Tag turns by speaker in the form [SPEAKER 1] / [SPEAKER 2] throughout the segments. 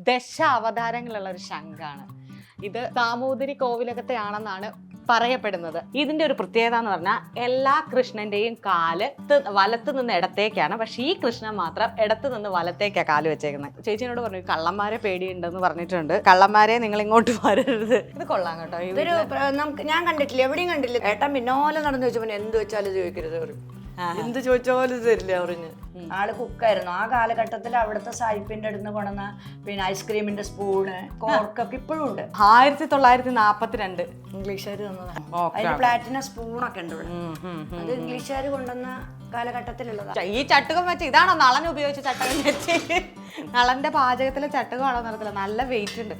[SPEAKER 1] ദശാവതാരങ്ങളുള്ള ഒരു ശംഖാണ്. ഇത് സാമൂതിരി കോവിലകത്തെയാണെന്നാണ് പറയപ്പെടുന്നത്. ഇതിന്റെ ഒരു പ്രത്യേകത എന്ന് പറഞ്ഞാൽ എല്ലാ കൃഷ്ണന്റെയും കാല് വലത്ത് നിന്ന് ഇടത്തേക്കാണ്, പക്ഷെ ഈ കൃഷ്ണൻ മാത്രം ഇടത്ത് നിന്ന് വലത്തേക്കാണ് കാല് വെച്ചേക്കുന്നത്. ചേച്ചിനോട് പറഞ്ഞു കള്ളന്മാരെ പേടിയുണ്ടെന്ന് പറഞ്ഞിട്ടുണ്ട്. കള്ളന്മാരെ നിങ്ങൾ ഇങ്ങോട്ട് വരരുത്. ഇത് കൊള്ളാം കേട്ടോ.
[SPEAKER 2] ഇതൊരു നമുക്ക് ഞാൻ കണ്ടിട്ടില്ല, എവിടെയും കണ്ടില്ല. ഏട്ടൻ പിന്നോലെ നടന്നു ചോദിച്ചപ്പോൾ എന്ത് വെച്ചാലും ചോദിക്കരുത് പറയും. എന്ത് ചോദിച്ചാലും തരില്ല പറഞ്ഞ്. ആള് കുക്കായിരുന്നു ആ കാലഘട്ടത്തിൽ. അവിടുത്തെ സായിപ്പിന്റെ അടുത്ത് കൊണ്ടുവന്ന പിന്നെ ഐസ്ക്രീമിന്റെ സ്പൂണ് കോർക്കൊക്കെ ഇപ്പോഴും ഉണ്ട്.
[SPEAKER 1] 1942
[SPEAKER 2] ഇംഗ്ലീഷുകാർ തന്നതാണ്. അതിന് പ്ലാറ്റിനം സ്പൂണൊക്കെ ഉണ്ട് ഇവിടെ. അത് ഇംഗ്ലീഷുകാർ കൊണ്ടുവന്ന കാലഘട്ടത്തിലുള്ളതാണ്.
[SPEAKER 1] ഈ ചട്ടുകം വെച്ച് ഇതാണോ നളൻ ഉപയോഗിച്ച ചട്ടകം വെച്ച്? നളന്റെ പാചകത്തിലെ ചട്ടുകമാണോ നടത്തില്ല? നല്ല വെയിറ്റ് ഉണ്ട്.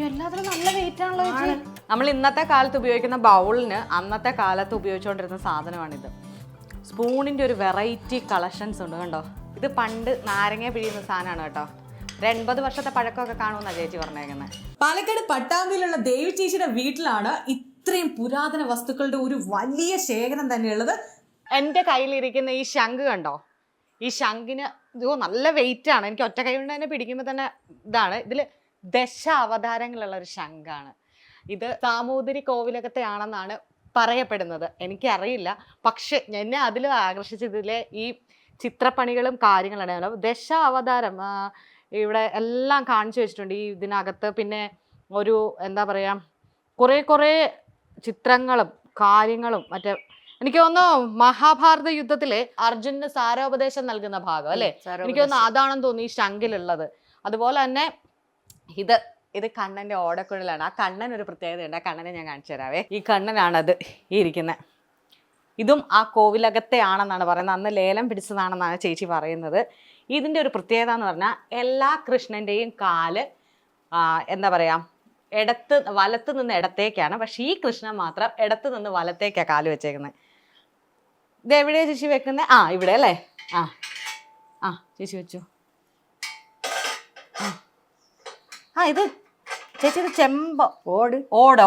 [SPEAKER 1] എല്ലാത്തിനും നല്ല വെയിറ്റ് ആണല്ലോ. നമ്മൾ ഇന്നത്തെ കാലത്ത് ഉപയോഗിക്കുന്ന ബൗളിന് അന്നത്തെ കാലത്ത് ഉപയോഗിച്ചുകൊണ്ടിരുന്ന സാധനമാണിത്. സ്പൂണിന്റെ ഒരു വെറൈറ്റി കളക്ഷൻസ് ഉണ്ട് കണ്ടോ. ഇത് പണ്ട് നാരങ്ങ പിഴിയുന്ന സാധനമാണ് കേട്ടോ. 80 വർഷത്തെ പഴക്കമൊക്കെ കാണുമെന്നാ ചേച്ചി പറഞ്ഞേക്കുന്നത്.
[SPEAKER 3] പാലക്കാട് പട്ടാമ്പിയിലുള്ള ദേവി ചേച്ചിയുടെ വീട്ടിലാണ് ഇത്രയും പുരാതന വസ്തുക്കളുടെ ഒരു വലിയ ശേഖരം തന്നെയുള്ളത്.
[SPEAKER 1] എൻ്റെ കയ്യിലിരിക്കുന്ന ഈ ശംഖ് കണ്ടോ. ഈ ശംഖിന് നല്ല വെയിറ്റ് ആണ്. എനിക്ക് ഒറ്റ കൈ കൊണ്ട് തന്നെ പിടിക്കുമ്പോൾ തന്നെ ഇതാണ്. ഇതിൽ ദശാവതാരങ്ങളുള്ള ഒരു ശംഖാണ്. ഇത് സാമൂതിരി കോവിലകത്തെയാണെന്നാണ് പറയപ്പെടുന്നത്. എനിക്കറിയില്ല, പക്ഷെ എന്നെ അതിൽ ആകർഷിച്ചതിലെ ഈ ചിത്രപ്പണികളും കാര്യങ്ങളാണ്. ദശാവതാരം ഇവിടെ എല്ലാം കാണിച്ചു വെച്ചിട്ടുണ്ട് ഈ ഇതിനകത്ത്. പിന്നെ ഒരു എന്താ പറയുക, കുറേ ചിത്രങ്ങളും കാര്യങ്ങളും. മറ്റേ എനിക്ക് തോന്നുന്നു മഹാഭാരത യുദ്ധത്തിലെ അർജുനന് സാരോപദേശം നൽകുന്ന ഭാഗം അല്ലേ, എനിക്ക് തോന്നുന്നു അതാണെന്ന് തോന്നുന്നു ഈ ശംഖിലുള്ളത്. അതുപോലെ തന്നെ ഇത് കണ്ണൻ്റെ ഓടക്കുഴലാണ്. ആ കണ്ണൻ ഒരു പ്രത്യേകതയുണ്ട്. ആ കണ്ണനെ ഞാൻ കാണിച്ചു തരാവേ. ഈ കണ്ണനാണത് ഈ ഇരിക്കുന്നത്. ഇതും ആ കോവിലകത്തെ ആണെന്നാണ് പറയുന്നത്. അന്ന് ലേലം പിടിച്ചതാണെന്നാണ് ചേച്ചി പറയുന്നത്. ഇതിൻ്റെ ഒരു പ്രത്യേകത എന്ന് പറഞ്ഞാൽ എല്ലാ കൃഷ്ണൻ്റെയും കാല് എന്താ പറയുക വലത്ത് നിന്ന് ഇടത്തേക്കാണ്, പക്ഷെ ഈ കൃഷ്ണൻ മാത്രം ഇടത്ത് നിന്ന് വലത്തേക്കാണ് കാല് വെച്ചേക്കുന്നത്. ഇത് എവിടെയാണ് ചേച്ചി വെക്കുന്നത്? ഇവിടെ അല്ലേ. ചേച്ചി വെച്ചു. ഇത് ചേച്ചി ഇത് ചെമ്പോ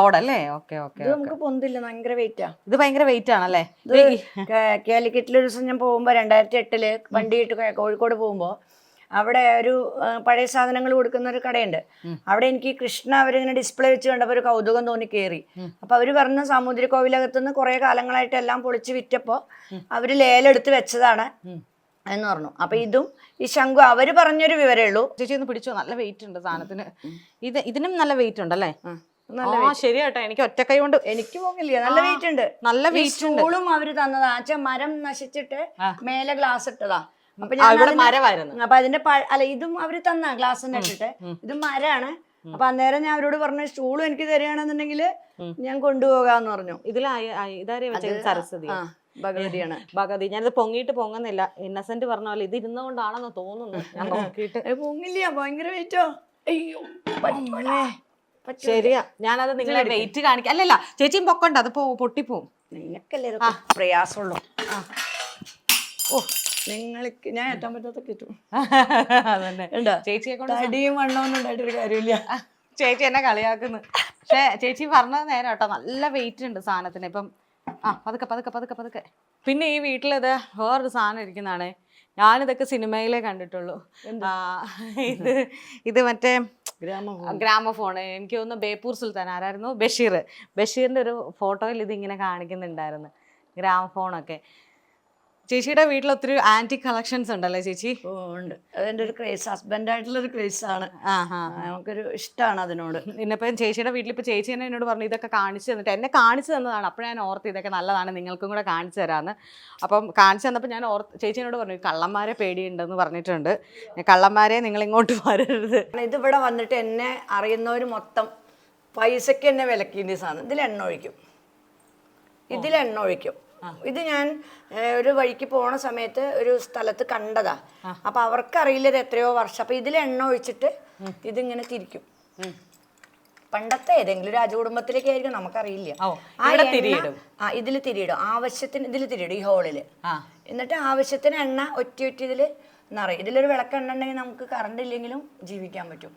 [SPEAKER 1] ഓടല്ലേ? ഓക്കെ.
[SPEAKER 2] നമുക്ക് പൊന്തില്ല, ഭയങ്കര വെയിറ്റാ.
[SPEAKER 1] ഇത് ഭയങ്കര വെയിറ്റ് ആണല്ലേ.
[SPEAKER 2] കാലിക്കറ്റിൽ ഒരു ദിവസം ഞാൻ പോകുമ്പോൾ 2008 വണ്ടിയിട്ട് കോഴിക്കോട് പോകുമ്പോൾ അവിടെ ഒരു പഴയ സാധനങ്ങൾ കൊടുക്കുന്ന ഒരു കടയുണ്ട്. അവിടെ എനിക്ക് കൃഷ്ണ അവരിങ്ങനെ ഡിസ്പ്ലേ വെച്ച് കണ്ടപ്പോൾ ഒരു കൗതുകം തോന്നി കയറി. അപ്പൊ അവര് പറഞ്ഞ സാമൂതിരി കോവിലകത്തുനിന്ന് കുറെ കാലങ്ങളായിട്ട് എല്ലാം പൊളിച്ച് വിറ്റപ്പോ അവര് ലേലെടുത്ത് വെച്ചതാണ് എന്ന് പറഞ്ഞു. അപ്പൊ ഇതും ഈ ശംഖു അവര് പറഞ്ഞൊരു വിവരേ ഉള്ളൂ.
[SPEAKER 1] ചേച്ചി ഒന്ന് പിടിച്ചോ, നല്ല വെയിറ്റ് ഉണ്ട് സാധനത്തിന്. ഇതിനും നല്ല വെയിറ്റ് ഉണ്ടല്ലേ? ശരിയാട്ടോ. എനിക്ക് ഒറ്റ കൈ കൊണ്ട്
[SPEAKER 2] എനിക്ക് പോകില്ല, നല്ല വെയിറ്റ് ഉണ്ട്.
[SPEAKER 1] നല്ല വെയിറ്റ്
[SPEAKER 2] സ്റ്റൂളും അവര് തന്നതാ. മരം നശിച്ചിട്ട് മേലെ ഗ്ലാസ് ഇട്ടതാ. അപ്പൊ
[SPEAKER 1] മരമായിരുന്നു.
[SPEAKER 2] അപ്പൊ അതിന്റെ അല്ല ഇതും അവര് തന്ന ഗ്ലാസ് ഇട്ടിട്ട് ഇത് മരാണ്. അപ്പൊ അന്നേരം ഞാൻ അവരോട് പറഞ്ഞു സ്റ്റൂളും എനിക്ക് തരികയാണെന്നുണ്ടെങ്കിൽ ഞാൻ കൊണ്ടുപോകാന്ന് പറഞ്ഞു.
[SPEAKER 1] സരസ്വതി
[SPEAKER 2] ഭഗവതിയാണ്.
[SPEAKER 1] ഭഗവതി. ഞാനിത് പൊങ്ങുന്നില്ല. ഇന്നസെന്റ് പറഞ്ഞ പോലെ ഇത് ഇരുന്നുകൊണ്ടാണെന്ന് തോന്നുന്നു. ഞാൻ നോക്കിയിട്ട്
[SPEAKER 2] പൊങ്ങില്ല, ഭയങ്കര വെയിറ്റോ. അയ്യോ
[SPEAKER 1] ശരിയാ. ഞാനത് നിങ്ങളെ വെയിറ്റ് കാണിക്കാം. അല്ലല്ല ചേച്ചിയും പൊക്കണ്ട, അത് പൊട്ടിപ്പോവും.
[SPEAKER 2] നിങ്ങൾക്കല്ലേ പ്രയാസമുള്ളൂ. നിങ്ങൾക്ക് ഞാൻ എത്താൻ പറ്റാത്ത കിട്ടും.
[SPEAKER 1] ചേച്ചിയെ കൊണ്ട്
[SPEAKER 2] അടിയും വണ്ണമൊന്നും ഉണ്ടായിട്ടൊരു കാര്യമില്ല.
[SPEAKER 1] ചേച്ചി എന്നെ കളിയാക്കുന്നു. പക്ഷെ ചേച്ചി പറഞ്ഞത് നേരം കേട്ടോ, നല്ല വെയിറ്റ് ഉണ്ട് സാധനത്തിന്. ഇപ്പം പതുക്കെ. പിന്നെ ഈ വീട്ടിലിത് വേറൊരു സാധനം ഇരിക്കുന്നതാണ്. ഞാനിതൊക്കെ സിനിമയിലേ കണ്ടിട്ടുള്ളൂ. ഇത് മറ്റേ ഗ്രാമഫോൺ. എനിക്ക് തോന്നുന്നു ബേപ്പൂർ സുൽത്താൻ ആരായിരുന്നു, ബഷീറിന്റെ ഒരു ഫോട്ടോയിൽ ഇതിങ്ങനെ കാണിക്കുന്നുണ്ടായിരുന്നു ഗ്രാമഫോണൊക്കെ. ചേച്ചിയുടെ വീട്ടിൽ ഒത്തിരി ആന്റിക് കളക്ഷൻസ് ഉണ്ടല്ലേ ചേച്ചി?
[SPEAKER 2] ഉണ്ട്. അതെന്റെ ഒരു ക്രേസ്, ഹസ്ബൻഡായിട്ടുള്ളൊരു ക്രേസ് ആണ്. നമുക്കൊരു ഇഷ്ടമാണ് അതിനോട്.
[SPEAKER 1] ഇന്നിപ്പം ചേച്ചിയുടെ വീട്ടിൽ ഇപ്പൊ ചേച്ചി തന്നെ എന്നോട് പറഞ്ഞു ഇതൊക്കെ കാണിച്ചു തന്നിട്ട്, എന്നെ കാണിച്ചു തന്നതാണ്. അപ്പോഴാണ് ഞാൻ ഓർത്ത് ഇതൊക്കെ നല്ലതാണ്, നിങ്ങൾക്കും കൂടെ കാണിച്ചു തരാമെന്ന്. അപ്പം കാണിച്ചു തന്നപ്പോൾ ഞാൻ ചേച്ചിനോട് പറഞ്ഞു കള്ളന്മാരെ പേടിയുണ്ടെന്ന് പറഞ്ഞിട്ടുണ്ട്. കള്ളന്മാരെ നിങ്ങൾ ഇങ്ങോട്ട് വരരുത്.
[SPEAKER 2] ഇതിവിടെ വന്നിട്ട് എന്നെ അറിയുന്നവർ മൊത്തം പൈസക്ക് എന്നെ വിലക്കിയ സാധനം. ഇതിലെണ്ണ ഒഴിക്കും. ഇത് ഞാൻ ഒരു വഴിക്ക് പോണ സമയത്ത് ഒരു സ്ഥലത്ത് കണ്ടതാ. അപ്പൊ അവർക്കറിയില്ല ഇത് എത്രയോ വർഷം. അപ്പൊ ഇതിൽ എണ്ണ ഒഴിച്ചിട്ട് ഇതിങ്ങനെ തിരിക്കും. പണ്ടത്തെ ഏതെങ്കിലും രാജകുടുംബത്തിലേക്ക് ആയിരിക്കും, നമുക്കറിയില്ല. ഇതിൽ തിരിയിടും. ആവശ്യത്തിന് ഇതിൽ തിരിയിടും ഈ ഹോളില്. എന്നിട്ട് ആവശ്യത്തിന് എണ്ണ ഒറ്റ ഇതില് നിറയും. ഇതിലൊരു വിളക്കെണ്ണ ഉണ്ടെങ്കിൽ നമുക്ക് കറണ്ട് ഇല്ലെങ്കിലും ജീവിക്കാൻ പറ്റും.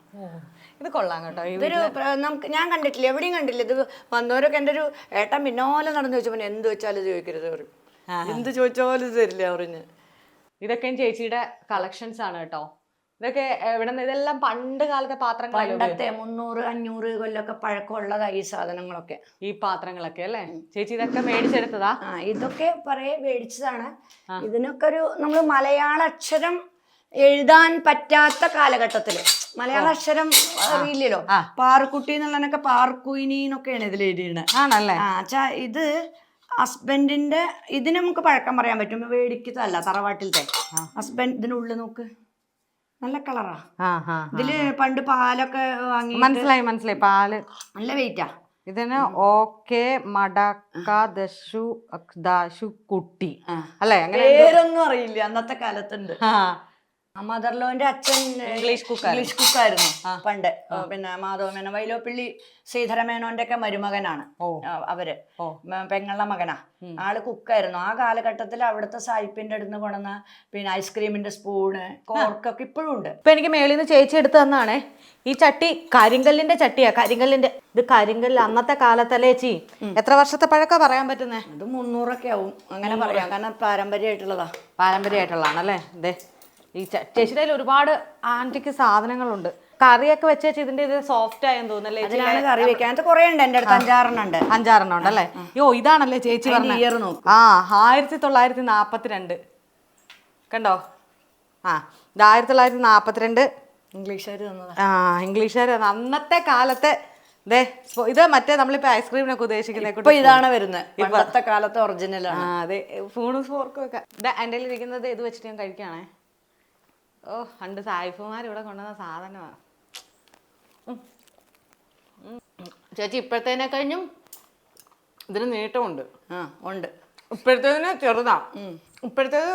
[SPEAKER 1] ഇത് കൊള്ളാം കേട്ടോ.
[SPEAKER 2] ഇതൊരു നമുക്ക് ഞാൻ കണ്ടിട്ടില്ല, എവിടെയും കണ്ടില്ല. ഇത് വന്നവരൊക്കെ എൻ്റെ ഒരു ഏട്ടൻ പിന്നോലെ നടന്നു ചോദിച്ചപ്പോൾ എന്ത് വെച്ചാലും ചോദിക്കരുത് പറയും. എന്ത് ചോദിച്ചാലും തരില്ല പറഞ്ഞ്.
[SPEAKER 1] ഇതൊക്കെ ചേച്ചിയുടെ കളക്ഷൻസ് ആണ് കേട്ടോ. ഇതൊക്കെ എവിടെ നിന്ന്? ഇതെല്ലാം പണ്ട് കാലത്തെ പാത്രങ്ങളല്ലേ?
[SPEAKER 2] പണ്ടത്തെ 300-500 കൊല്ലമൊക്കെ പഴക്കമുള്ളതായി ഈ സാധനങ്ങളൊക്കെ.
[SPEAKER 1] ഈ പാത്രങ്ങളൊക്കെ അല്ലേ ചേച്ചി? ഇതൊക്കെ മേടിച്ചെടുത്തതാ?
[SPEAKER 2] ഇതൊക്കെ പറയെ മേടിച്ചതാണ്. ഇതിനൊക്കെ നമ്മൾ മലയാള അക്ഷരം എഴുതാൻ പറ്റാത്ത കാലഘട്ടത്തില് മലയാള അക്ഷരം അറിയില്ലല്ലോ. പാറുക്കുട്ടി എന്നുള്ളതിനൊക്കെ പാർക്കുയിനി എന്നൊക്കെയാണ് ഇതിൽ എഴുതിയിരുന്നത്.
[SPEAKER 1] ആണല്ലേ?
[SPEAKER 2] ഇത് ഹസ്ബൻഡിന്റെ ഇതിന് നമുക്ക് പഴക്കം പറയാൻ പറ്റും. മേടിക്കത്തല്ല, തറവാട്ടിലത്തെ. ഹസ്ബൻഡ് ഇതിനുള്ളിൽ നോക്ക്, നല്ല കളറാ. ഇതില് പണ്ട് പാലൊക്കെ വാങ്ങി.
[SPEAKER 1] മനസ്സിലായി. പാല്
[SPEAKER 2] നല്ല വെയിറ്റാ
[SPEAKER 1] ഇതിന്. ഓക്കെ മടക്ക ദശു കുട്ടി അല്ലേ? അങ്ങനെ
[SPEAKER 2] പേരൊന്നും അറിയില്ല. അന്നത്തെ കാലത്തുണ്ട്. മദർലോന്റെ അച്ഛൻ ഇംഗ്ലീഷ് കുക്കായിരുന്നു പണ്ട്. പിന്നെ മാധവമേനോൻ, വൈലോപ്പിള്ളി ശ്രീധരമേനോന്റെ ഒക്കെ മരുമകനാണ് അവര്. പെങ്ങളുടെ മകനാ. ആള് കുക്കായിരുന്നു. ആ കാലഘട്ടത്തിൽ അവിടുത്തെ സായിപ്പിന്റെ അടുത്ത് കൊണ്ടുവന്ന പിന്നെ ഐസ്ക്രീമിന്റെ സ്പൂണ്, കോർക്കൊക്കെ ഇപ്പോഴും ഉണ്ട്.
[SPEAKER 1] ഇപ്പൊ എനിക്ക് മേളിൽ നിന്ന് ചേച്ചി എടുത്ത് തന്നാണേ ഈ ചട്ടി. കരിങ്കല്ലിന്റെ ചട്ടിയാ. കരിങ്കല്ലിന്റെ ഇത് കരിങ്കല്ല്. അന്നത്തെ കാലത്തല്ലേ ചേച്ചി? എത്ര വർഷത്തെ പഴക്ക പറയാൻ പറ്റുന്നേ?
[SPEAKER 2] അത് 300 ആവും അങ്ങനെ പറയാം. കാരണം പാരമ്പര്യമായിട്ടുള്ളതാ.
[SPEAKER 1] പാരമ്പര്യമായിട്ടുള്ളതാണല്ലേ? ഇതേ ഈ ചേച്ചിയുടെ കയ്യിൽ ഒരുപാട് ആന്റിക്ക് സാധനങ്ങളുണ്ട്. കറിയൊക്കെ വെച്ച് ഇതിന്റെ ഇത് സോഫ്റ്റ് ആയെന്ന് തോന്നുന്നല്ലേ?
[SPEAKER 2] അതിനാണ് കറി വെക്കാൻ. അത് കുറെ ഉണ്ട് എൻ്റെ അടുത്ത്. 5-6 ഉണ്ട്.
[SPEAKER 1] 5-6 ഉണ്ടല്ലേ? ഇതാണല്ലേ ചേച്ചി പറഞ്ഞ? 1942 കണ്ടോ? ഇത് 1942
[SPEAKER 2] ഇംഗ്ലീഷുകാർ തന്നതാ.
[SPEAKER 1] ഇംഗ്ലീഷുകാർ അന്നത്തെ കാലത്തെ. ഇത് മറ്റേ നമ്മളിപ്പോ ഐസ്ക്രീമിനൊക്കെ ഉദ്ദേശിക്കുന്നത്.
[SPEAKER 2] ഇപ്പൊ ഇതാണ് വരുന്നത്. പണ്ടത്തെ കാലത്തെ ഒറിജിനലാണ്.
[SPEAKER 1] അതെ, സ്പൂണും ഫോർക്കും ഒക്കെ. എൻ്റെ ഇരിക്കുന്നത് ഇത് വെച്ചിട്ട് ഞാൻ കഴിക്കുകയാണേ. പണ്ട് സായിപ്പുമാർ ഇവിടെ കൊണ്ടുവന്ന സാധനമാണ് ചേച്ചി. ഇപ്പോഴത്തേനെ കഴിഞ്ഞും ഇതിന് നീട്ടമുണ്ട്.
[SPEAKER 2] ഉണ്ട്.
[SPEAKER 1] ഇപ്പോഴത്തേന് ചെറുതാ. ഇപ്പോഴത്തേത്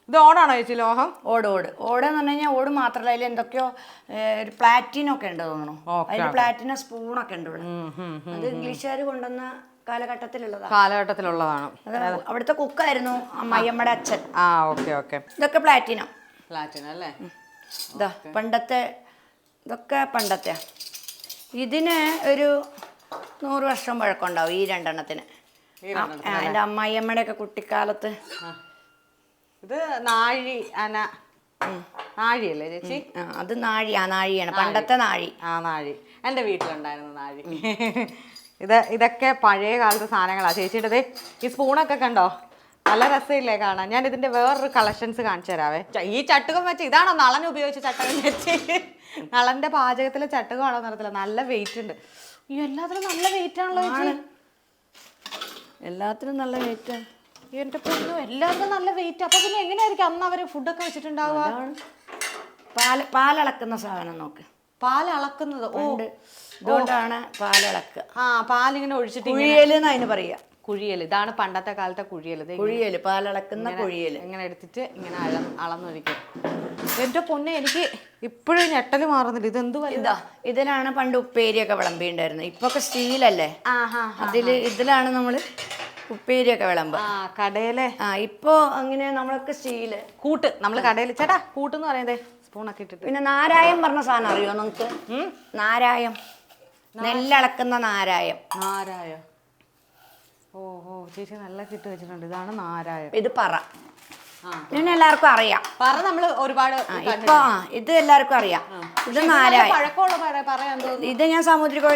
[SPEAKER 1] ഇത് ഓടാണോ ചേച്ചി? ലോഹം
[SPEAKER 2] ഓട് എന്ന് പറഞ്ഞു കഴിഞ്ഞാൽ ഓട് മാത്രമല്ല, അതിൽ എന്തൊക്കെയോ പ്ലാറ്റിനൊക്കെ ഉണ്ട് തോന്നുന്നു. അതിൽ പ്ലാറ്റിന സ്പൂണൊക്കെ ഉണ്ട് ഇവിടെ. അത് ഇംഗ്ലീഷുകാർ കൊണ്ടുവന്ന
[SPEAKER 1] കാലഘട്ടത്തിലുള്ളതാണ്.
[SPEAKER 2] അവിടുത്തെ കുക്കായിരുന്നു അമ്മായിയമ്മയുടെ അച്ഛൻ.
[SPEAKER 1] ഓക്കെ.
[SPEAKER 2] ഇതൊക്കെ പ്ലാറ്റിനം
[SPEAKER 1] അല്ലേ?
[SPEAKER 2] ഇതാ പണ്ടത്തെ. ഇതൊക്കെ പണ്ടത്തെ. ഇതിന് ഒരു 100 വർഷം പഴക്കമുണ്ടാവും ഈ 2 എൻ്റെ അമ്മായിയമ്മയുടെ ഒക്കെ കുട്ടിക്കാലത്ത്.
[SPEAKER 1] ഇത് നാഴിയല്ലേ ചേച്ചി?
[SPEAKER 2] അത് നാഴിയാണ്. പണ്ടത്തെ നാഴി.
[SPEAKER 1] നാഴി എൻ്റെ വീട്ടിലുണ്ടായിരുന്നു നാഴി. ഇതൊക്കെ പഴയ കാലത്തെ സാധനങ്ങളാണ് ചേച്ചിയുടെ. ഈ സ്പൂണൊക്കെ കണ്ടോ? നല്ല രസമില്ലേ കാണാൻ? ഞാൻ ഇതിന്റെ വേറൊരു കളക്ഷൻസ് കാണിച്ചു തരാവേ. ഈ ചട്ടുകം വെച്ച് ഇതാണോ നളൻ ഉപയോഗിച്ച ചട്ടകം വെച്ച്? നളന്റെ പാചകത്തിലെ ചട്ടുകമാണോ നടത്തില്ല? നല്ല വെയിറ്റ് ഉണ്ട്. എല്ലാത്തിനും നല്ല വെയിറ്റ് ആണല്ലോ ചേച്ചി.
[SPEAKER 2] എല്ലാത്തിനും നല്ല വെയിറ്റ്.
[SPEAKER 1] എന്റെ പൊന്നു, എല്ലാവർക്കും നല്ല വെയിറ്റ്. അപ്പൊ പിന്നെ എങ്ങനെയായിരിക്കും അന്ന് അവര് ഫുഡൊക്കെ വെച്ചിട്ടുണ്ടാവുക?
[SPEAKER 2] പാലളക്കുന്ന സാധനം നോക്ക്.
[SPEAKER 1] പാലളക്കുന്നത്
[SPEAKER 2] ഇതുകൊണ്ടാണ് പാലളക്കുക.
[SPEAKER 1] പാലിങ്ങനെ ഒഴിച്ചിട്ട്
[SPEAKER 2] കുഴിയലെന്ന് അതിന് പറയാ.
[SPEAKER 1] കുഴിയൽ. ഇതാണ് പണ്ടത്തെ കാലത്തെ കുഴിയൽ.
[SPEAKER 2] പാലളക്കുന്ന കുഴിയൽ.
[SPEAKER 1] ഇങ്ങനെ എടുത്തിട്ട് ഇങ്ങനെ അളന്നൊഴിക്കും. എന്റെ പൊന്നെ, എനിക്ക് ഇപ്പോഴും ഞെട്ടല് മാറുന്നില്ല. ഇതെന്തു വലുതാ?
[SPEAKER 2] ഇതിലാണ് പണ്ട് ഉപ്പേരിയൊക്കെ വിളമ്പിണ്ടായിരുന്നത്. ഇപ്പൊക്കെ സ്റ്റീലല്ലേ? ഇതിലാണ് നമ്മള് ഉപ്പേരിയൊക്കെ വിളമ്പ.
[SPEAKER 1] കടയിലെ
[SPEAKER 2] ഇപ്പൊ അങ്ങനെ നമ്മളൊക്കെ സ്റ്റീല്
[SPEAKER 1] കൂട്ട്. നമ്മള് കടയിൽ ചേട്ടാ കൂട്ടെന്ന് പറയുന്നതേ സ്പൂണൊക്കെ ഇട്ടിട്ട്.
[SPEAKER 2] പിന്നെ നാരായം പറഞ്ഞ സാധനം അറിയോ നമുക്ക്? നാരായം, നെല്ലളക്കുന്ന നാരായം.
[SPEAKER 1] ചേച്ചി നല്ല കിട്ട് വെച്ചിട്ടുണ്ട്. ഇതാണ് നാരായം.
[SPEAKER 2] ഇത് പറ. ഇതിന് എല്ലാവർക്കും അറിയാം.
[SPEAKER 1] പറ നമ്മള് ഒരുപാട്
[SPEAKER 2] ഇപ്പൊ ഇത് എല്ലാവർക്കും അറിയാം. ഇത് നാരായം. ഇത് ഞാൻ സാമുദ്രിക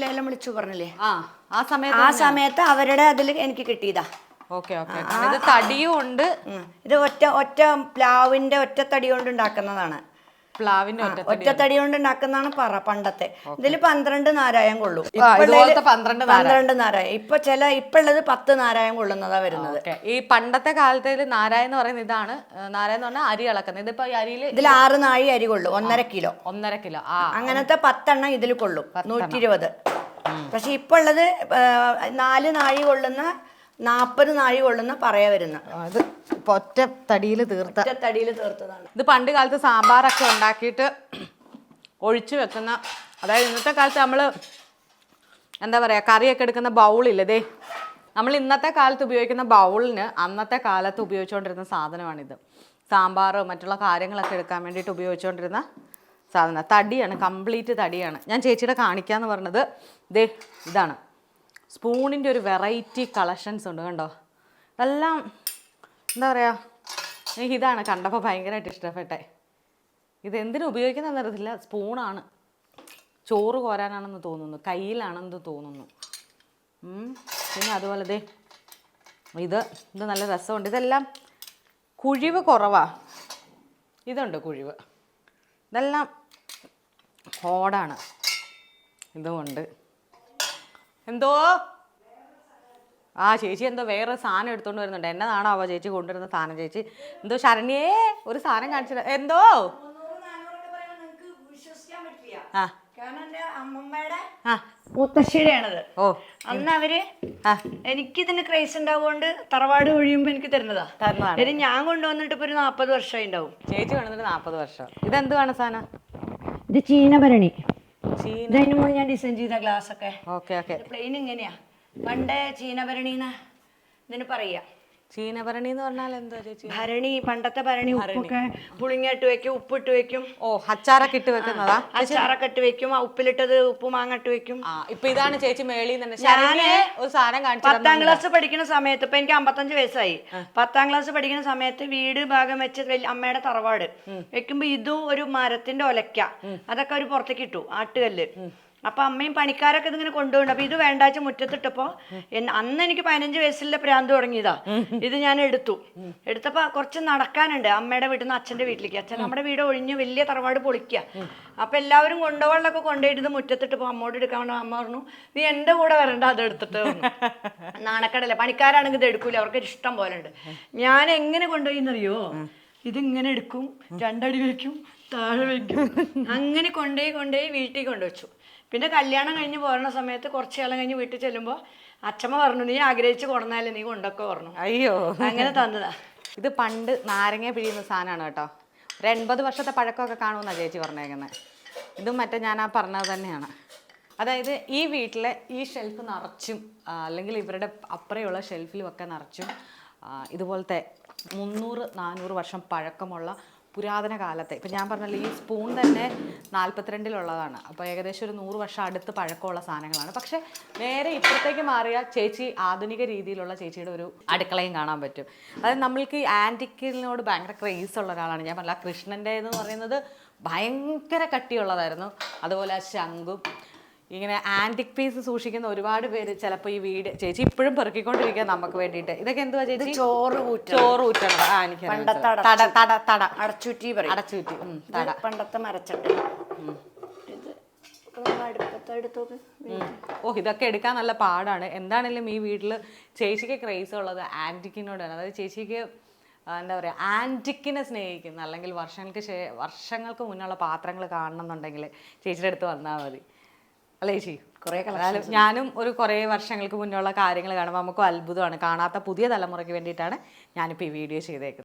[SPEAKER 2] ലേലം വിളിച്ചു പറഞ്ഞില്ലേ? ആ സമയത്ത് അവരുടെ അതിൽ എനിക്ക് കിട്ടിയതാ.
[SPEAKER 1] ഇത് തടിയും ഉണ്ട്.
[SPEAKER 2] ഇത് ഒറ്റ പ്ലാവിന്റെ ഒറ്റത്തടി കൊണ്ട് ഉണ്ടാക്കുന്നതാണ്. ഒറ്റത്തടി കൊണ്ട് ഉണ്ടാക്കുന്നതാണ് പറ പണ്ടത്തെ. ഇതില് 12 നാരായം കൊള്ളും. 12 നാരായം. ഇപ്പൊ ഉള്ളത് 10 നാരായം കൊള്ളുന്നതാ വരുന്നത്.
[SPEAKER 1] ഈ പണ്ടത്തെ കാലത്ത് നാരായം എന്ന് പറയുന്നത് ഇതാണ്. നാരായം എന്ന് പറഞ്ഞാൽ അരി അളക്കുന്നത്. ഇതിപ്പോ
[SPEAKER 2] ഇതിൽ 6 നാഴി അരി കൊള്ളും. 1.5 കിലോ. അങ്ങനത്തെ 10 എണ്ണം ഇതിൽ കൊള്ളും. 120. പക്ഷെ ഇപ്പൊ ഉള്ളത് 4 നാഴി കൊള്ളുന്ന 40 നാഴി കൊള്ളുന്ന പറയാ വരുന്നത്.
[SPEAKER 1] ഒറ്റ തടിയിൽ
[SPEAKER 2] തീർത്തതാണ്.
[SPEAKER 1] ഇത് പണ്ട് കാലത്ത് സാമ്പാറൊക്കെ ഉണ്ടാക്കിയിട്ട് ഒഴിച്ചു വെക്കുന്ന, അതായത് ഇന്നത്തെ കാലത്ത് നമ്മൾ എന്താ പറയുക, കറിയൊക്കെ എടുക്കുന്ന ബൗളില്ലേ, നമ്മൾ ഇന്നത്തെ കാലത്ത് ഉപയോഗിക്കുന്ന ബൗളിന് അന്നത്തെ കാലത്ത് ഉപയോഗിച്ചുകൊണ്ടിരുന്ന സാധനമാണിത്. സാമ്പാർ മറ്റുള്ള കാര്യങ്ങളൊക്കെ എടുക്കാൻ വേണ്ടിയിട്ട് ഉപയോഗിച്ചുകൊണ്ടിരുന്ന സാധനം. തടിയാണ്, കംപ്ലീറ്റ് തടിയാണ്. ഞാൻ ചേച്ചിയുടെ കാണിക്കാന്ന് പറഞ്ഞത് ഇതാണ്. സ്പൂണിൻ്റെ ഒരു വെറൈറ്റി കളക്ഷൻസ് ഉണ്ട് കണ്ടോ. എല്ലാം എന്താ പറയുക, എനിക്ക് ഇതാണ് കണ്ടപ്പോൾ ഭയങ്കരമായിട്ട് ഇഷ്ടപ്പെട്ടെ. ഇത് എന്തിനു ഉപയോഗിക്കുന്നതെന്ന് അറിയത്തില്ല. സ്പൂണാണ്, ചോറ് കോരാനാണെന്ന് തോന്നുന്നു, കയ്യിലാണെന്ന് തോന്നുന്നു. പിന്നെ അതുപോലെ ദേ ഇത് നല്ല രസമുണ്ട്. ഇതെല്ലാം കുഴിവ് കുറവാ. ഇതുണ്ട് കുഴിവ്, ഇതെല്ലാം ഹോഡാണ്. ഇതുമുണ്ട്. എന്തോ ആ ചേച്ചി എന്തോ വേറെ സാധനം എടുത്തോണ്ട് വരുന്നുണ്ട്. എന്നതാണാവോ ചേച്ചി കൊണ്ടുവരുന്ന സാധനം? ചേച്ചി എന്തോ ശരണ്യേ ഒരു സാധനം കാണിച്ചിട്ട് എന്തോ ആ
[SPEAKER 2] കാരണം എന്റെ അമ്മമ്മയുടെ മുത്തശ്ശിയുടെയാണത്.
[SPEAKER 1] ഓ
[SPEAKER 2] അന്ന് അവര് എനിക്കിതിന് ക്രൈസ് ഉണ്ടാവുകൊണ്ട് തറവാട് ഒഴിയുമ്പോ എനിക്ക് തരുന്നതാ. ഇത് ഞാൻ കൊണ്ടുവന്നിട്ട് ഇപ്പൊ ഒരു 40 വർഷമായി ഉണ്ടാവും.
[SPEAKER 1] ചേച്ചി കൊണ്ടുവന്നിട്ട് 40 വർഷം. ഇതെന്തുവാണ് സാധനം?
[SPEAKER 2] ഇത് ചീനഭരണി. ഇതിന് മുകളിൽ ഞാൻ ഡിസൈൻ ചെയ്ത ഗ്ലാസ് ഒക്കെ.
[SPEAKER 1] Okay okay.
[SPEAKER 2] പ്ലെയിൻ ഇങ്ങനെയാ. പണ്ട് ചീനഭരണിന്ന് ഇതിന് പറയാ.
[SPEAKER 1] ചീനഭരണി എന്ന് പറഞ്ഞാൽ എന്താ ചേച്ചി?
[SPEAKER 2] ഭരണി, പണ്ടത്തെ ഭരണി. ഉപ്പൊക്കെ പുളിങ്ങിട്ട് വെക്കും, ഉപ്പിട്ട് വെക്കും.
[SPEAKER 1] ഓ അച്ചാറൊക്കെ ഇട്ട് വെക്കുന്നതാ?
[SPEAKER 2] അച്ചാറൊക്കെ ഇട്ട് വെക്കും, ഉപ്പിലിട്ടത് ഉപ്പ് മാങ്ങ ഇട്ട് വെക്കും.
[SPEAKER 1] ഇപ്പൊ ഇതാണ് ചേച്ചി മേളിൽ തന്നെ ഒരു സാധനം കാണിച്ചു.
[SPEAKER 2] 10ാം ക്ലാസ് പഠിക്കുന്ന സമയത്ത്, ഇപ്പൊ എനിക്ക് 55 വയസ്സായി. 10ാം ക്ലാസ് പഠിക്കുന്ന സമയത്ത് വീട് ഭാഗം വെച്ച് അമ്മയുടെ തറവാട് വെക്കുമ്പോ ഇതും ഒരു മരത്തിന്റെ ഒലക്ക, അതൊക്കെ ഒരു പുറത്തേക്ക് ഇട്ടു, ആട്ടുകല്ല്. അപ്പൊ അമ്മയും പണിക്കാരൊക്കെ ഇതിങ്ങനെ കൊണ്ടുപോകുന്നുണ്ട്. അപ്പൊ ഇത് വേണ്ടാച്ച മുറ്റത്തിട്ടപ്പോ അന്ന് എനിക്ക് 15 വയസ്സിലെ പ്രാന്ത് തുടങ്ങിയതാ. ഇത് ഞാൻ എടുത്തപ്പോ കുറച്ച് നടക്കാനുണ്ട് അമ്മയുടെ വീട്ടിൽ നിന്ന് അച്ഛന്റെ വീട്ടിലേക്ക്. അച്ഛൻ നമ്മുടെ വീട് ഒഴിഞ്ഞ് വലിയ തറവാട് പൊളിക്കുക. അപ്പൊ എല്ലാവരും കൊണ്ടുപോകാനൊക്കെ കൊണ്ടുപോയിട്ട് ഇത് മുറ്റത്തിട്ടപ്പോ അമ്മോട് എടുക്കാൻ വേണ്ടി അമ്മ പറഞ്ഞു, നീ എന്റെ കൂടെ വരണ്ട, അത് എടുത്തിട്ട് നാണക്കടല്ലേ, പണിക്കാരാണെങ്കിൽ ഇത് എടുക്കൂല, അവർക്ക് ഇഷ്ടം പോലെ ഉണ്ട്. ഞാൻ എങ്ങനെ കൊണ്ടുപോയിന്നറിയോ? ഇതിങ്ങനെ എടുക്കും, 2 അടി വെക്കും, താഴെ വെക്കും, അങ്ങനെ കൊണ്ടുപോയി വീട്ടിൽ കൊണ്ടുവച്ചു. പിന്നെ കല്യാണം കഴിഞ്ഞ് പോരുന്ന സമയത്ത് കുറച്ച് കാലം കഴിഞ്ഞ് വീട്ടിൽ ചെല്ലുമ്പോൾ അച്ഛമ്മ പറഞ്ഞു, നീ ആഗ്രഹിച്ച് കൊണ്ടുവന്നാലേ നീ കൊണ്ടൊക്കെ പറഞ്ഞു.
[SPEAKER 1] അയ്യോ,
[SPEAKER 2] അങ്ങനെ തന്നതാ.
[SPEAKER 1] ഇത് പണ്ട് നാരങ്ങ പിഴിയുന്ന സാധനമാണ് കേട്ടോ. ഒരു 80 വർഷത്തെ പഴക്കമൊക്കെ കാണുമെന്നാണ് ചേച്ചി പറഞ്ഞേക്കുന്നത്. ഇതും മറ്റേ ഞാൻ ആ പറഞ്ഞത് തന്നെയാണ്. അതായത് ഈ വീട്ടിലെ ഈ ഷെൽഫ് നിറച്ചും അല്ലെങ്കിൽ ഇവരുടെ അപ്പുറയുള്ള ഷെൽഫിലും ഒക്കെ നിറച്ചും ഇതുപോലത്തെ 300-400 വർഷം പഴക്കമുള്ള പുരാതന കാലത്തെ, ഇപ്പം ഞാൻ പറഞ്ഞല്ലോ ഈ സ്പൂൺ തന്നെ 42-ലുള്ളതാണ്. അപ്പോൾ ഏകദേശം ഒരു 100 വർഷം അടുത്ത് പഴക്കമുള്ള സാധനങ്ങളാണ്. പക്ഷേ നേരെ ഇപ്പുറത്തേക്ക് മാറിയ ചേച്ചി ആധുനിക രീതിയിലുള്ള ചേച്ചിയുടെ ഒരു അടുക്കളയും കാണാൻ പറ്റും. അതായത് നമ്മൾക്ക് ഈ ആൻറ്റിക്കിനോട് ഭയങ്കര ക്രേസ് ഉള്ള ഒരാളാണ്. ഞാൻ പറഞ്ഞ കൃഷ്ണൻ്റെ എന്ന് പറയുന്നത് ഭയങ്കര കട്ടിയുള്ളതായിരുന്നു. അതുപോലെ ആ ശംഖും ഇങ്ങനെ ആൻറ്റിക് പീസ് സൂക്ഷിക്കുന്ന ഒരുപാട് പേര് ചിലപ്പോൾ ഈ വീട് ചേച്ചി ഇപ്പോഴും പെറുക്കിക്കൊണ്ടിരിക്കുക നമുക്ക് വേണ്ടിയിട്ട്. ഇതൊക്കെ എന്തുവാ ചേച്ചി? ചോറ് ഊറ്റണം.
[SPEAKER 2] അടച്ചുറ്റി, പണ്ടത്തെ മരച്ചട്ടി.
[SPEAKER 1] ഓ ഇതൊക്കെ എടുക്കാൻ നല്ല പാടാണ്. എന്താണെങ്കിലും ഈ വീട്ടിൽ ചേച്ചിക്ക് ക്രേസ് ഉള്ളത് ആൻറ്റിക്കിനോടാണ്. അതായത് ചേച്ചിക്ക് എന്താ പറയുക, ആൻറ്റിക്കിനെ സ്നേഹിക്കുന്ന, അല്ലെങ്കിൽ വർഷങ്ങൾക്ക് മുന്നുള്ള പാത്രങ്ങൾ കാണണമെന്നുണ്ടെങ്കിൽ ചേച്ചിയുടെ അടുത്ത് വന്നാൽ മതി അല്ലേ ചേച്ചി? ഞാനും കുറേ വർഷങ്ങൾക്ക് മുന്നുള്ള കാര്യങ്ങൾ കാണുമ്പോൾ നമുക്കും അത്ഭുതമാണ്. കാണാത്ത പുതിയ തലമുറയ്ക്ക് വേണ്ടിയിട്ടാണ് ഞാനിപ്പോൾ ഈ വീഡിയോ ചെയ്തേക്കുന്നത്.